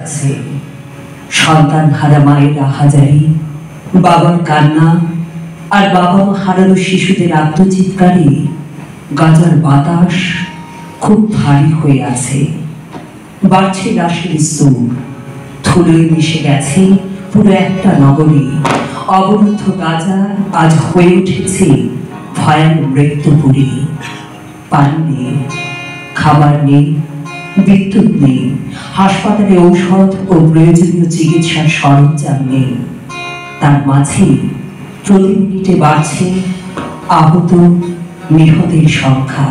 যাচ্ছে। সন্তান হারা মায়ের আহাজারি, বাবার কান্না আর বাবা মা হারানো শিশুদের আত্মচিৎকারে গাজার বাতাস খুব ভারী হয়ে আছে। বাড়ছে লাশের স্তূপ, ধুলোয় মিশে গেছে পুরো একটা নগরী। অবরুদ্ধ গাজা আজ হয়ে উঠেছে ভয়ানক মৃত্যুপুরী। পানি নেই, খাবার নেই, বিদ্যুৎ নেই, হাসপাতালে ঔষধ ও প্রয়োজনীয় চিকিৎসার সরঞ্জাম নেই। তার মাঝে প্রতি মিনিটে বাড়ছে আহত নিহতের সংখ্যা।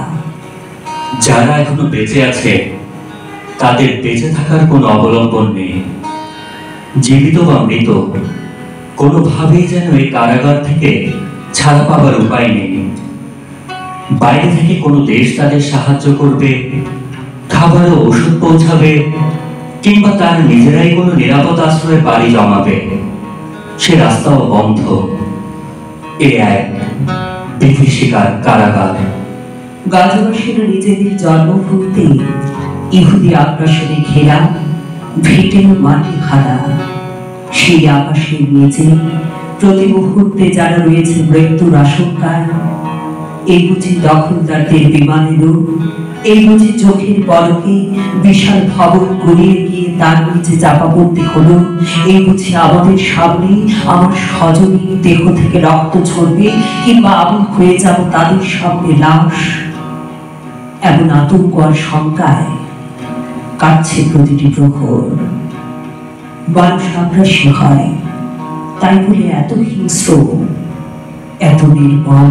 যারা এখনো বেঁচে আছে তাদের বেঁচে থাকার কোনো অবলম্বন নেই। জীবিত বা মৃত কোনোভাবেই যেন এই কারাগার থেকে ছাড়া পাবার উপায় নেই। বাইরে থেকে কোনো দেশ তাদের সাহায্য করবে, খাবার ও ওষুধ পৌঁছাবে, কিংবা তার নিজেরাই কোনো নিরাপদ আশ্রয়ে বাড়ি জমাবে, সে রাস্তাও বন্ধ। এ এক বিভীষিকার কারাগার। গাজাবাসীরা নিজেদের জন্মভূমিতে ইহুদি আগ্রাসনে ঘেরা ভিটের মাটি হারা। সেই আকাশের নিচে প্রতি মুহূর্তে যারা রয়েছে মৃত্যুর আশঙ্কায়। এই বুঝি দখলদারদের বিমান এলো, এই বুঝি চোখের পলকে বিশাল ভবন গড়িয়ে গিয়ে তার নিচে চাপা পড়তে হলো। এই বুঝি আমাদের সামনে আমার স্বজনের দেহ থেকে রক্ত ঝরবে, কিংবা আমি হয়ে যাব তাদের সামনে লাশ। এমন আতঙ্ক আর শঙ্কায় কাটছে প্রতিটি প্রহর। মানুষ আগ্রাসী হয়, তাই বলে এত হিংস্র, এত নির্মম,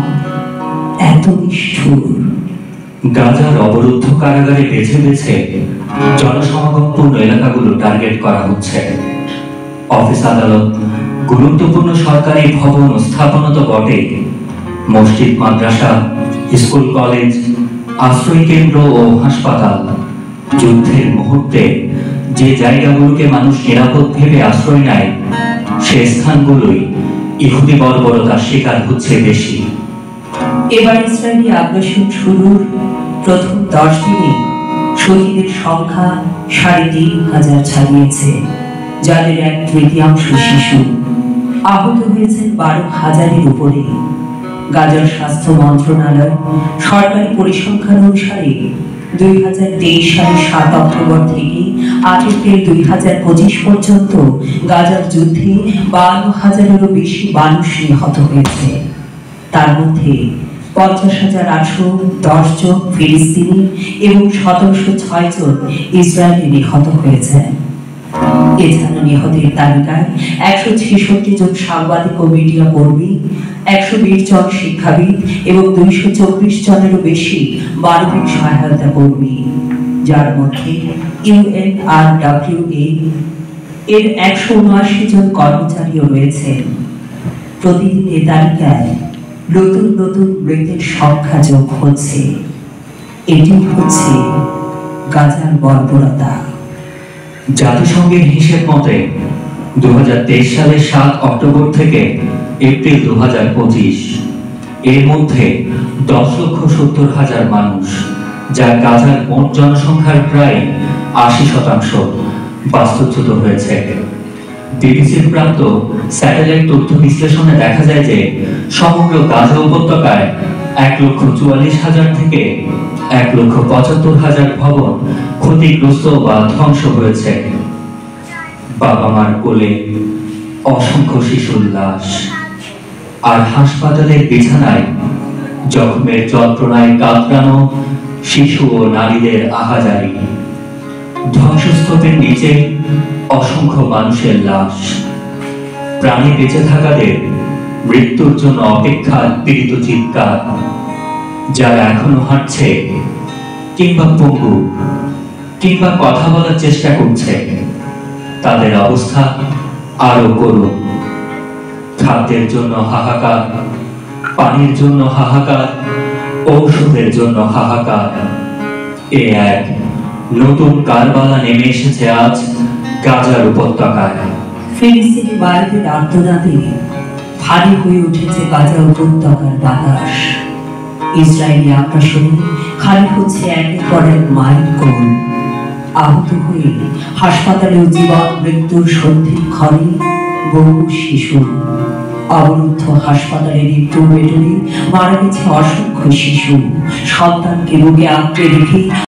এত নিষ্ঠুর। গাজার অবরুদ্ধ কারাগারে বেছে বেছে জনসমাগমপূর্ণ এলাকাগুলো টার্গেট করা হচ্ছে। অফিস আদালত, গুরুত্বপূর্ণ সরকারি ভবন ও স্থাপনা তো বটে, মসজিদ, মাদ্রাসা, স্কুল, কলেজ, আশ্রয় কেন্দ্র ও হাসপাতাল। যুদ্ধের মুহূর্তে যে জায়গাগুলোকে মানুষ নিরাপদ ভেবে আশ্রয় নেয়, সে স্থানগুলোই ইহুদি বর্বরতার শিকার হচ্ছে বেশি। এবার ইসরায়েলি আগ্রাসন শুরুর প্রথম 10 দিনে শহীদের সংখ্যা ৩,৫০০ ছাড়িয়েছে, যাদের 1/3 শিশু। আহত হয়েছেন 12,000-এর উপরে। গাজার স্বাস্থ্য মন্ত্রণালয় সরকারি পরিসংখ্যান অনুসারে 2023 সালের 7 অক্টোবর থেকে 8 এপ্রিল 2025 পর্যন্ত গাজার যুদ্ধে 52,000-এরও বেশি মানুষ নিহত হয়েছে। তার মধ্যে 50,810 জন ফিলিস্তিনি এবং 1,706 জন ইসরায়েলি নিহত হয়েছে। এছাড়া নিহতের তালিকায় 166 জন সাংবাদিক ও মিডিয়া কর্মী, 120 জন শিক্ষাবিদ এবং 224 জনেরও বেশি মানবিক সহায়তা কর্মী, যার মধ্যে UNRWA এর 179 জন কর্মচারীও রয়েছেন। প্রতিদিন এ তালিকায় নতুন নতুন মৃতের সংখ্যা যোগ হচ্ছে। এটি হচ্ছে গাজার বর্বরতা। জাতিসংঘের হিসেব মতে 2023 সালের 7 অক্টোবর থেকে এপ্রিল 2025 এর মধ্যে 10,70,000 মানুষ, যা গাজার মোট জনসংখ্যার প্রায় 80% বাস্তুচ্যুত হয়েছে। বিবিসির প্রাপ্ত স্যাটেলাইট তথ্য বিশ্লেষণে দেখা যায় যে সমগ্র গাজা উপত্যকায় 1,44,000 থেকে 1,75,000 ভবন ক্ষতিগ্রস্ত বা ধ্বংস হয়েছে। বাবা মার কোলে অসংখ্য শিশুর লাশ, আর হাসপাতালের বিছানায় জখমের যন্ত্রণায় কাতরানো শিশু ও নারীদের আহাজারি। ধ্বংসস্তূপের নিচে অসংখ্য মানুষের লাশ। প্রাণী বেঁচে থাকাদের মৃত্যুর জন্য অপেক্ষার পীড়িত চিৎকার। যারা এখনো হাঁটছে, কিংবা পঙ্গু, কিংবা কথা বলার চেষ্টা করছে, তাদের অবস্থা আরো করুণ। খাদ্যের জন্য হাহাকার, পানির জন্য হাহাকার, ঔষধের জন্য হাহাকার। এ এক নতুন কারবালা নেমে এসেছে আজ গাজার উপত্যকায়। ফিলিস্তিনি বায়ুদের আর্তনাদে ভারী হয়ে উঠেছে গাজা উপত্যকার বাতাস। ইসরায়েলি আগ্রাসনে খালি হচ্ছে একের পর এক মাইল কোল। আহত হয়ে হাসপাতালে জীবন মৃত্যুর সন্ধিক্ষণে বহু শিশু। অবরুদ্ধ হাসপাতালের ইনকিউবেটরে মারা গেছে অসংখ্য শিশু। সন্তানকে বুকে আঁকড়ে রেখে